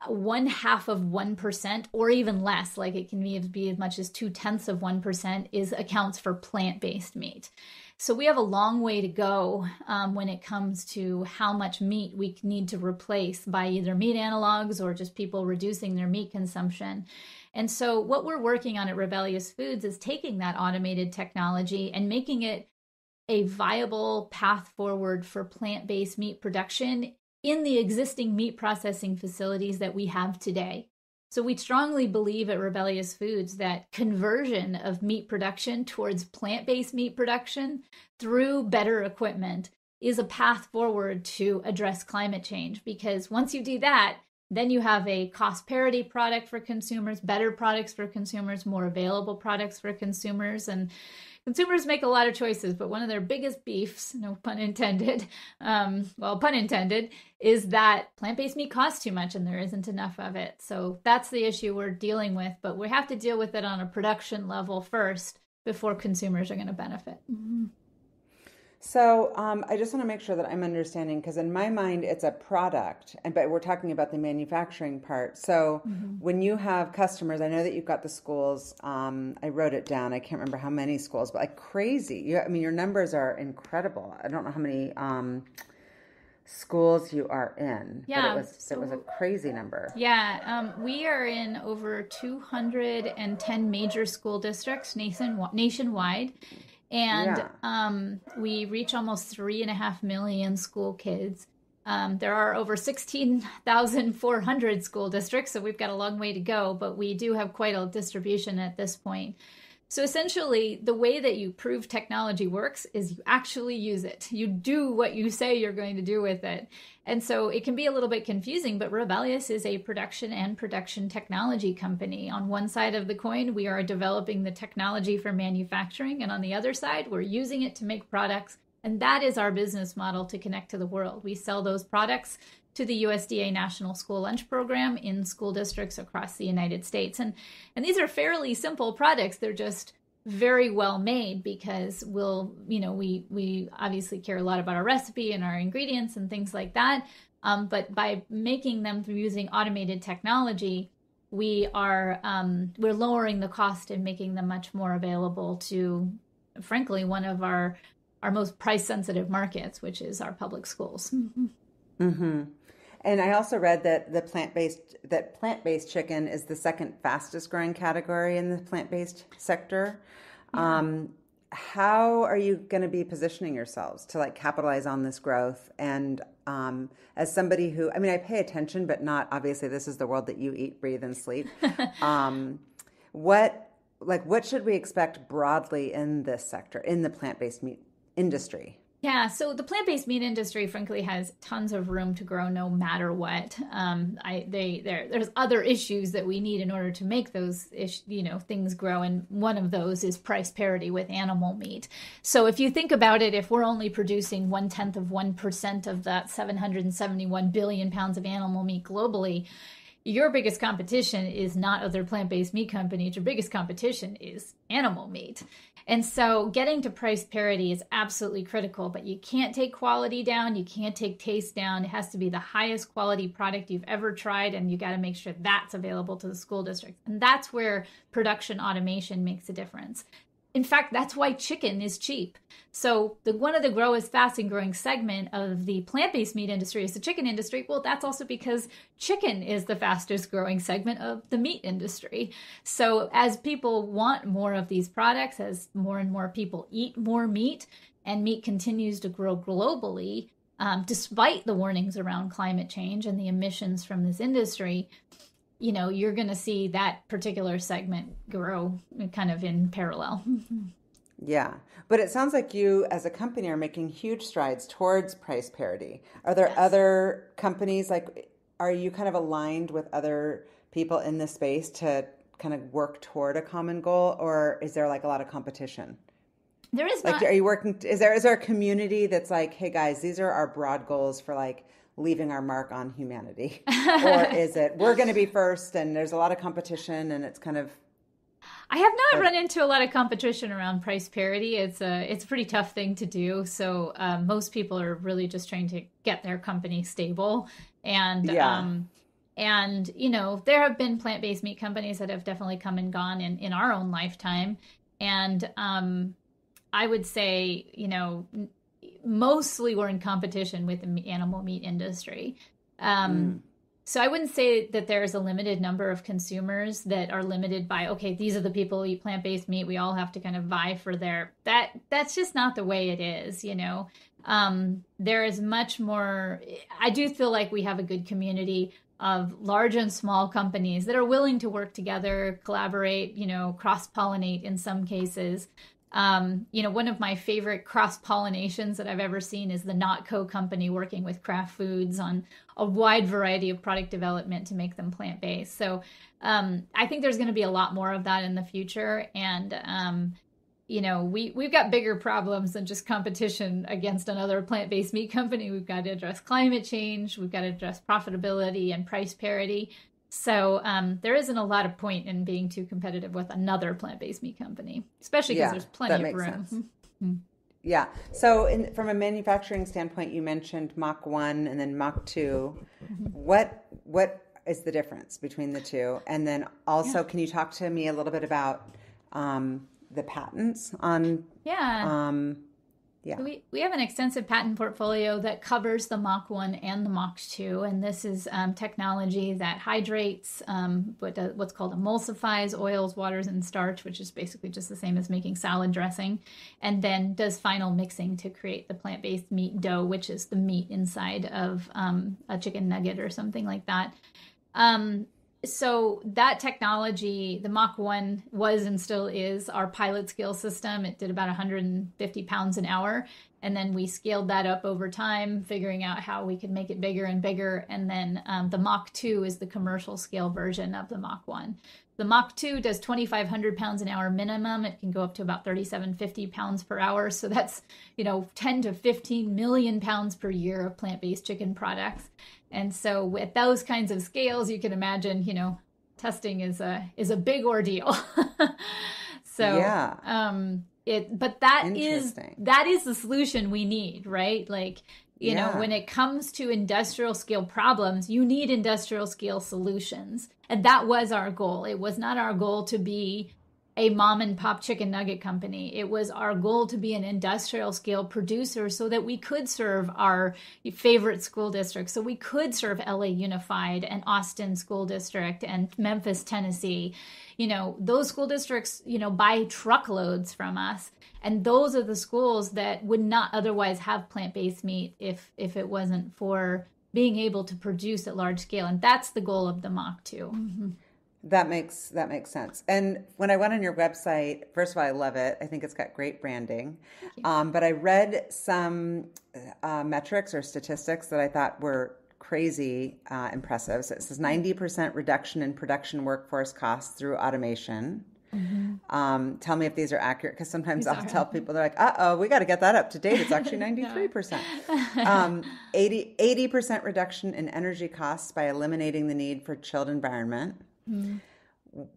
[SPEAKER 1] 0.5% or even less, like it can be as much as 0.2% accounts for plant-based meat. So we have a long way to go when it comes to how much meat we need to replace by either meat analogs or just people reducing their meat consumption. And so what we're working on at Rebellyous Foods is taking that automated technology and making it a viable path forward for plant-based meat production in the existing meat processing facilities that we have today. So we strongly believe at Rebellyous Foods that conversion of meat production towards plant-based meat production through better equipment is a path forward to address climate change. Because once you do that, then you have a cost parity product for consumers, better products for consumers, more available products for consumers. And consumers make a lot of choices, but one of their biggest beefs, no pun intended, pun intended, is that plant-based meat costs too much and there isn't enough of it. So that's the issue we're dealing with, but we have to deal with it on a production level first before consumers are going to benefit. Mm-hmm.
[SPEAKER 2] So I just want to make sure that I'm understanding, because in my mind it's a product, but we're talking about the manufacturing part. So when you have customers, I know that you've got the schools. I wrote it down. I can't remember how many schools, but like crazy. Your numbers are incredible. I don't know how many schools you are in.
[SPEAKER 1] Yeah,
[SPEAKER 2] but it was a crazy number.
[SPEAKER 1] Yeah, we are in over 210 major school districts nationwide. And we reach almost 3.5 million school kids. There are over 16,400 school districts, so we've got a long way to go, but we do have quite a distribution at this point. So essentially, the way that you prove technology works is you actually use it. You do what you say you're going to do with it. And so it can be a little bit confusing, but Rebellyous is a production technology company. On one side of the coin, we are developing the technology for manufacturing, and on the other side, we're using it to make products. And that is our business model to connect to the world. We sell those products to the USDA National School Lunch Program in school districts across the United States. And these are fairly simple products. They're just very well made because we obviously care a lot about our recipe and our ingredients and things like that. But by making them through using automated technology, we're lowering the cost and making them much more available to, frankly, one of our most price sensitive markets, which is our public schools.
[SPEAKER 2] Mm-hmm. And I also read that plant-based chicken is the second fastest growing category in the plant-based sector. Yeah. How are you going to be positioning yourselves to capitalize on this growth? And as somebody who, I pay attention, but not obviously. This is the world that you eat, breathe, and sleep. What should we expect broadly in this sector, in the plant-based meat industry?
[SPEAKER 1] Yeah, so the plant-based meat industry, frankly, has tons of room to grow no matter what. There's other issues that we need in order to make those things grow, and one of those is price parity with animal meat. So if you think about it, if we're only producing 0.1% of that 771 billion pounds of animal meat globally, your biggest competition is not other plant-based meat companies. Your biggest competition is animal meat. And so getting to price parity is absolutely critical, but you can't take quality down. You can't take taste down. It has to be the highest quality product you've ever tried, and you got to make sure that's available to the school district. And that's where production automation makes a difference. In fact, that's why chicken is cheap. So one of the fastest growing segment of the plant-based meat industry is the chicken industry. Well, that's also because chicken is the fastest growing segment of the meat industry. So as people want more of these products, as more and more people eat more meat, and meat continues to grow globally, despite the warnings around climate change and the emissions from this industry, you're going to see that particular segment grow kind of in parallel.
[SPEAKER 2] Yeah. But it sounds like you as a company are making huge strides towards price parity. Are there other companies, are you kind of aligned with other people in this space to kind of work toward a common goal, or is there a lot of competition?
[SPEAKER 1] There is not.
[SPEAKER 2] Are you working, is there a community that's hey guys, these are our broad goals for leaving our mark on humanity? Or is it, we're going to be first and there's a lot of competition and it's kind of...
[SPEAKER 1] I have not run into a lot of competition around price parity. It's a pretty tough thing to do. So most people are really just trying to get their company stable. And, there have been plant-based meat companies that have definitely come and gone in our own lifetime. And I would say, mostly we're in competition with the animal meat industry. So I wouldn't say that there's a limited number of consumers that are limited by, okay, these are the people who eat plant-based meat. We all have to kind of vie for that's just not the way it is, you know. There is much more. I do feel like we have a good community of large and small companies that are willing to work together, collaborate, you know, cross-pollinate in some cases. You know, one of my favorite cross-pollinations that I've ever seen is the Notco company working with Kraft Foods on a wide variety of product development to make them plant-based. So I think there's going to be a lot more of that in the future. And, you know, we've got bigger problems than just competition against another plant-based meat company. We've got to address climate change. We've got to address profitability and price parity. So there isn't a lot of point in being too competitive with another plant-based meat company, especially because there's plenty of room. Mm-hmm.
[SPEAKER 2] Yeah. So from a manufacturing standpoint, you mentioned Mach 1 and then Mach 2. Mm-hmm. What is the difference between the two? And then also, can you talk to me a little bit about the patents on... So
[SPEAKER 1] we have an extensive patent portfolio that covers the Mach 1 and the Mach 2, and this is technology that hydrates, what's called emulsifies oils, waters, and starch, which is basically just the same as making salad dressing, and then does final mixing to create the plant-based meat dough, which is the meat inside of a chicken nugget or something like that. So that technology, the Mach 1 was and still is our pilot scale system. It did about 150 pounds an hour. And then we scaled that up over time, figuring out how we could make it bigger and bigger. And then the Mach 2 is the commercial scale version of the Mach 1. The Mach 2 does 2,500 pounds an hour minimum. It can go up to about 3,750 pounds per hour. So that's, 10 to 15 million pounds per year of plant-based chicken products. And so with those kinds of scales, you can imagine, testing is a big ordeal. So, but that is the solution we need, right? Like, when it comes to industrial scale problems, you need industrial scale solutions. And that was our goal. It was not our goal to be a mom and pop chicken nugget company. It was our goal to be an industrial scale producer so that we could serve our favorite school districts. So we could serve LA Unified and Austin School District and Memphis, Tennessee. Those school districts, buy truckloads from us. And those are the schools that would not otherwise have plant-based meat if it wasn't for being able to produce at large scale. And that's the goal of the Mach 2. Mm-hmm.
[SPEAKER 2] That makes sense. And when I went on your website, first of all, I love it. I think it's got great branding. But I read some metrics or statistics that I thought were crazy impressive. So it says 90% reduction in production workforce costs through automation. Mm-hmm. Tell me if these are accurate, because sometimes I'll tell people, they're like, we got to get that up to date. It's actually 93%. 80% reduction in energy costs by eliminating the need for chilled environment. Mm.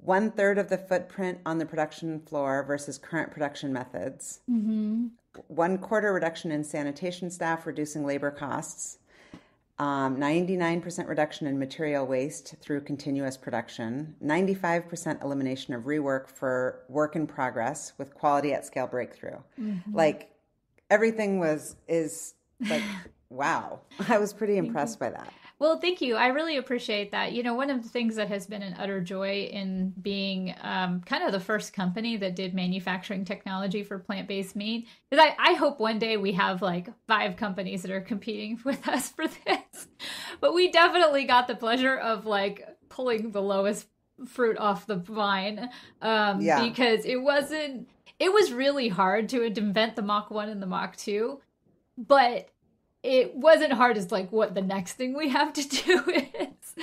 [SPEAKER 2] 1/3 of the footprint on the production floor versus current production methods. Mm-hmm. 1/4 reduction in sanitation staff, reducing labor costs. 99% reduction in material waste through continuous production. 95% elimination of rework for work in progress with quality at scale breakthrough. Mm-hmm. Like everything is like, wow. I was pretty impressed by that.
[SPEAKER 1] Well, thank you. I really appreciate that. One of the things that has been an utter joy in being kind of the first company that did manufacturing technology for plant-based meat is I hope one day we have like 5 companies that are competing with us for this. But we definitely got the pleasure of like pulling the lowest fruit off the vine because it was really hard to invent the Mach 1 and the Mach 2, but it wasn't hard as like what the next thing we have to do is,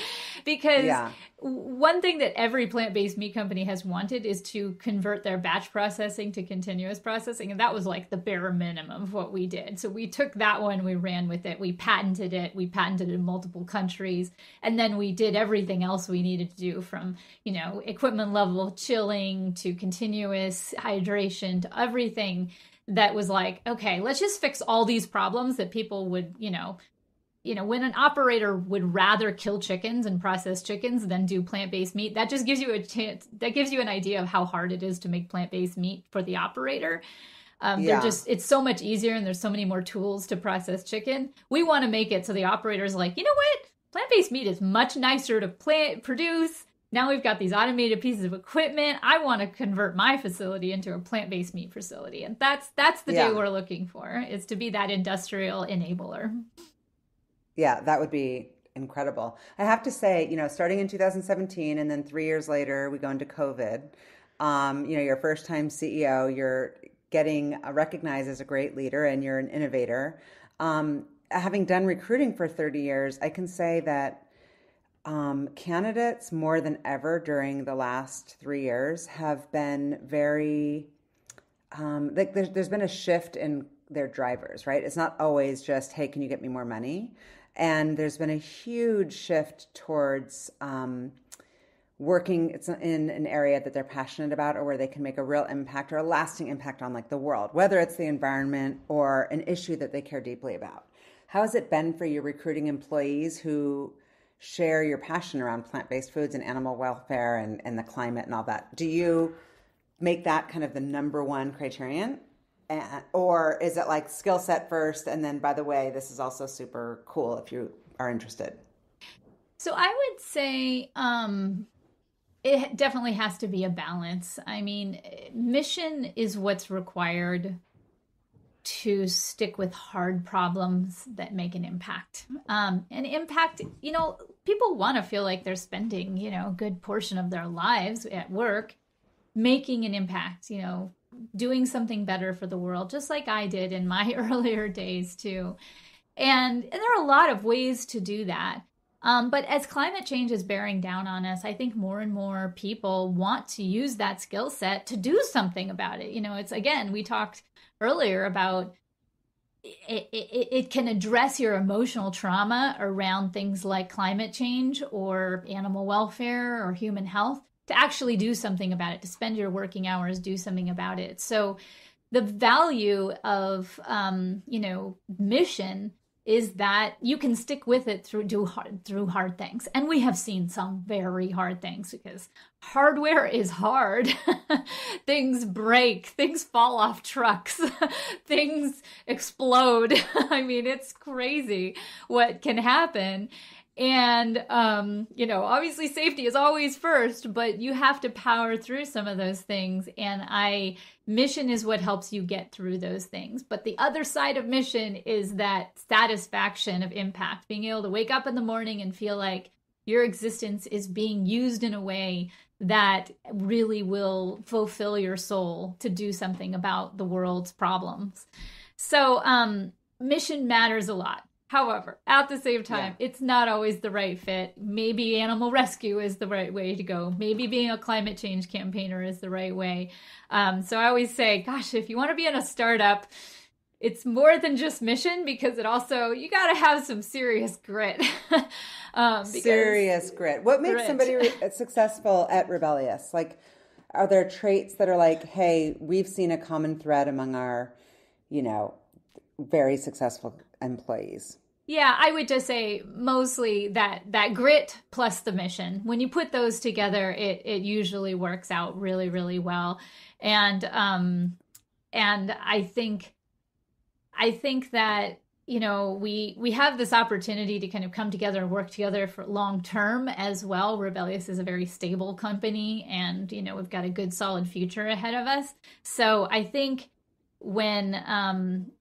[SPEAKER 1] because one thing that every plant-based meat company has wanted is to convert their batch processing to continuous processing. And that was like the bare minimum of what we did. So we took that one, we ran with it, we patented it in multiple countries. And then we did everything else we needed to do, from, equipment level chilling to continuous hydration to everything that was like, okay, let's just fix all these problems that people would, when an operator would rather kill chickens and process chickens than do plant-based meat, that just gives you that gives you an idea of how hard it is to make plant-based meat for the operator. It's so much easier, and there's so many more tools to process chicken. We want to make it so the operator's like, you know what? plant-based meat is much nicer to produce. Now we've got these automated pieces of equipment. I want to convert my facility into a plant-based meat facility. And that's the day we're looking for, is to be that industrial enabler.
[SPEAKER 2] Yeah, that would be incredible. I have to say, starting in 2017 and then 3 years later, we go into COVID. Your first time CEO, you're getting recognized as a great leader and you're an innovator. Having done recruiting for 30 years, I can say that candidates more than ever during the last 3 years have been very, there's been a shift in their drivers, right? It's not always just, hey, can you get me more money? And there's been a huge shift towards working in an area that they're passionate about, or where they can make a real impact or a lasting impact on the world, whether it's the environment or an issue that they care deeply about. How has it been for you recruiting employees who share your passion around plant-based foods and animal welfare and the climate and all that? Do you make that kind of the number one criterion? Or is it skill set first, and then, by the way, this is also super cool if you are interested?
[SPEAKER 1] So I would say it definitely has to be a balance. I mean, mission is what's required to stick with hard problems that make an impact. And impact, people want to feel like they're spending, a good portion of their lives at work making an impact, doing something better for the world, just like I did in my earlier days too. And there are a lot of ways to do that. But as climate change is bearing down on us, I think more and more people want to use that skill set to do something about it. It's, again, we talked earlier about it can address your emotional trauma around things like climate change or animal welfare or human health, to actually do something about it, to spend your working hours, do something about it. So the value of, mission is that you can stick with it through hard things. And we have seen some very hard things, because hardware is hard. Things break, things fall off trucks, things explode. I mean, it's crazy what can happen. And, obviously safety is always first, but you have to power through some of those things. And mission is what helps you get through those things. But the other side of mission is that satisfaction of impact, being able to wake up in the morning and feel like your existence is being used in a way that really will fulfill your soul to do something about the world's problems. So, mission matters a lot. However, at the same time, it's not always the right fit. Maybe animal rescue is the right way to go. Maybe being a climate change campaigner is the right way. So I always say, gosh, if you want to be in a startup, it's more than just mission, because you got to have some serious grit.
[SPEAKER 2] Serious grit. What makes somebody successful at Rebellyous? Are there traits that are hey, we've seen a common thread among our, very successful employees?
[SPEAKER 1] Yeah, I would just say mostly that grit plus the mission. When you put those together, it usually works out really, really well. And I think that, we have this opportunity to kind of come together and work together for long term as well. Rebellyous is a very stable company, and, we've got a good solid future ahead of us. So I think when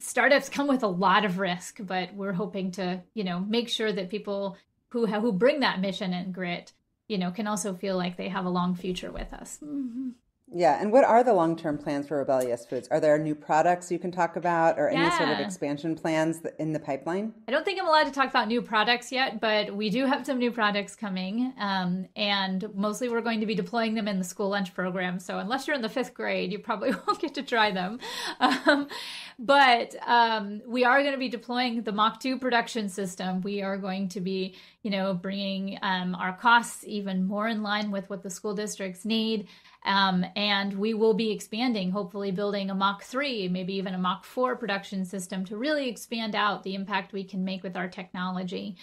[SPEAKER 1] startups come with a lot of risk, but we're hoping to, make sure that people who bring that mission and grit, can also feel like they have a long future with us. Mm-hmm.
[SPEAKER 2] Yeah. And what are the long-term plans for Rebellyous Foods? Are there new products you can talk about, or any sort of expansion plans in the pipeline?
[SPEAKER 1] I don't think I'm allowed to talk about new products yet, but we do have some new products coming. And mostly we're going to be deploying them in the school lunch program. So unless you're in the 5th grade, you probably won't get to try them. But we are going to be deploying the Mach 2 production system. We are going to be, bringing our costs even more in line with what the school districts need. And we will be expanding, hopefully building a Mach 3, maybe even a Mach 4 production system to really expand out the impact we can make with our technology.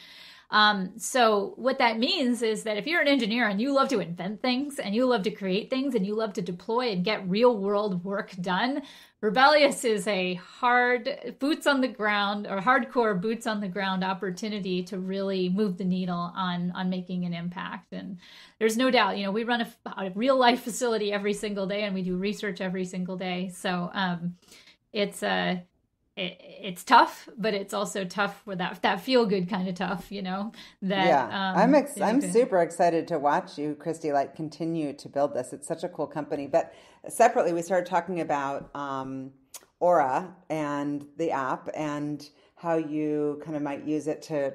[SPEAKER 1] So what that means is that if you're an engineer and you love to invent things and you love to create things and you love to deploy and get real world work done, Rebellyous is a hard boots on the ground or hardcore boots on the ground opportunity to really move the needle on making an impact. And there's no doubt, we run a real life facility every single day and we do research every single day. So it's tough, but it's also tough with that feel good kind of tough,
[SPEAKER 2] I'm super excited to watch you, Christie, continue to build this. It's such a cool company. But separately, we started talking about Aura and the app and how you kind of might use it to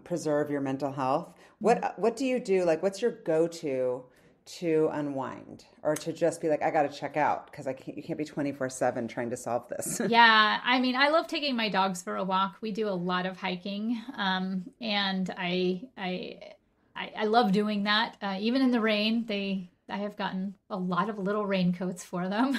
[SPEAKER 2] preserve your mental health. What do you do? What's your go-to to unwind or to just be I got to check out because you can't be 24/7 trying to solve this.
[SPEAKER 1] Yeah. I mean, I love taking my dogs for a walk. We do a lot of hiking. And I love doing that. Even in the rain, I have gotten a lot of little raincoats for them.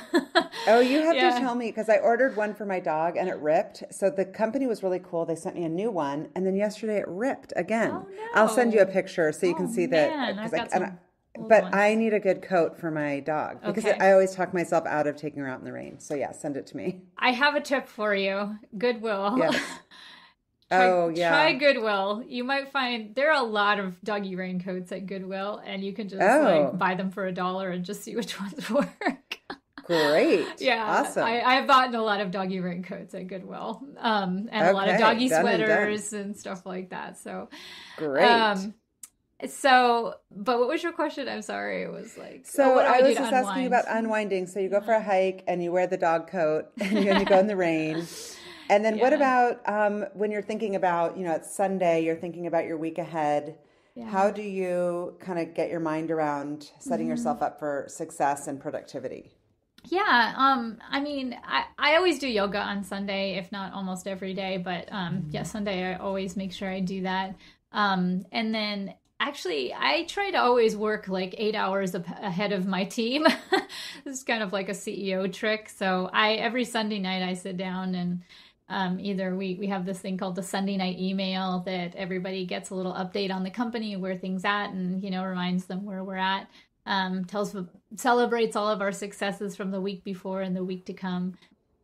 [SPEAKER 2] Oh, you have to tell me because I ordered one for my dog and it ripped. So the company was really cool. They sent me a new one. And then yesterday it ripped again.
[SPEAKER 1] Oh, no.
[SPEAKER 2] I'll send you a picture so you can see that. But I need a good coat for my dog because I always talk myself out of taking her out in the rain. So yeah, send it to me.
[SPEAKER 1] I have a tip for you. Goodwill.
[SPEAKER 2] Yes.
[SPEAKER 1] Try Goodwill. You might find there are a lot of doggy raincoats at Goodwill and you can just buy them for $1 and just see which ones work.
[SPEAKER 2] Great.
[SPEAKER 1] Yeah.
[SPEAKER 2] Awesome.
[SPEAKER 1] I've bought a lot of doggy raincoats at Goodwill. And a lot of doggy sweaters and stuff like that. So
[SPEAKER 2] great.
[SPEAKER 1] But what was your question? I'm sorry. It was
[SPEAKER 2] I was just asking about unwinding. So you go for a hike and you wear the dog coat and you go in the rain. And then what about when you're thinking about, it's Sunday, you're thinking about your week ahead. Yeah. How do you kind of get your mind around setting yourself up for success and productivity?
[SPEAKER 1] Yeah. I mean, I always do yoga on Sunday, if not almost every day. But Sunday, I always make sure I do that. And then actually, I try to always work 8 hours ahead of my team. This is kind of like a CEO trick. So every Sunday night I sit down and either we have this thing called the Sunday night email that everybody gets a little update on the company, where things at, and reminds them where we're at. Celebrates all of our successes from the week before and the week to come.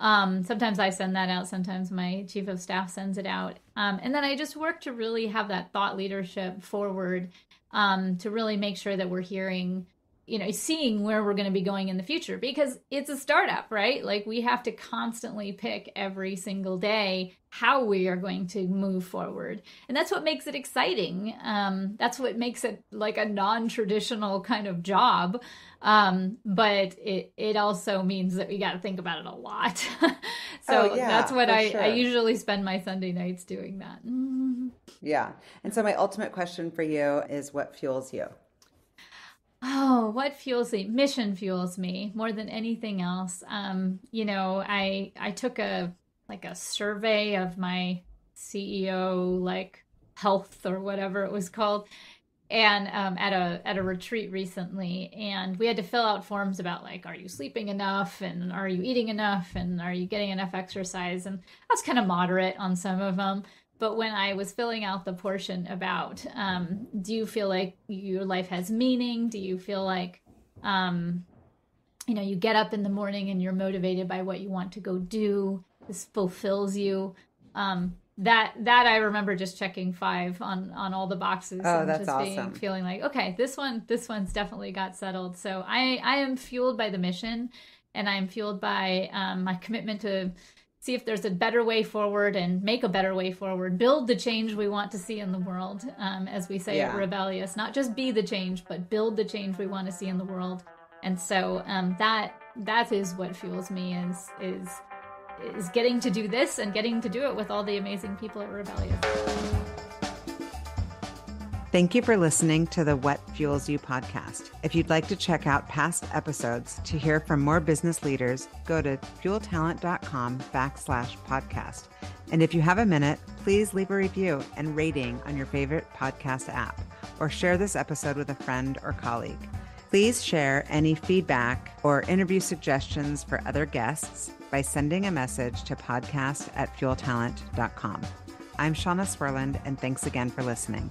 [SPEAKER 1] Sometimes I send that out. Sometimes my chief of staff sends it out. And then I just work to really have that thought leadership forward, to really make sure that we're hearing, seeing where we're going to be going in the future, because it's a startup, right? We have to constantly pick every single day how we are going to move forward. And that's what makes it exciting. That's what makes it like a non-traditional kind of job. But it also means that we got to think about it a lot. That's what I usually spend my Sunday nights doing that.
[SPEAKER 2] Yeah. And so my ultimate question for you is, what fuels you?
[SPEAKER 1] Oh, what fuels me? Mission fuels me more than anything else. I took a survey of my CEO, health or whatever it was called, and at a retreat recently, and we had to fill out forms about are you sleeping enough, and are you eating enough, and are you getting enough exercise? And I was kind of moderate on some of them. But when I was filling out the portion about, do you feel like your life has meaning? Do you feel like, you get up in the morning and you're motivated by what you want to go do? This fulfills you. That I remember just checking 5 on all the boxes.
[SPEAKER 2] Oh,
[SPEAKER 1] and
[SPEAKER 2] that's
[SPEAKER 1] just
[SPEAKER 2] awesome.
[SPEAKER 1] Feeling like, okay, this one's definitely got settled. So I am fueled by the mission, and I'm fueled by my commitment to see if there's a better way forward and make a better way forward, build the change we want to see in the world, as we say at Rebellyous, not just be the change, but build the change we want to see in the world. And so that is what fuels me, is getting to do this and getting to do it with all the amazing people at Rebellyous.
[SPEAKER 2] Thank you for listening to the What Fuels You podcast. If you'd like to check out past episodes to hear from more business leaders, go to fueltalent.com/podcast. And if you have a minute, please leave a review and rating on your favorite podcast app, or share this episode with a friend or colleague. Please share any feedback or interview suggestions for other guests by sending a message to podcast@fueltalent.com. I'm Shauna Swerland, and thanks again for listening.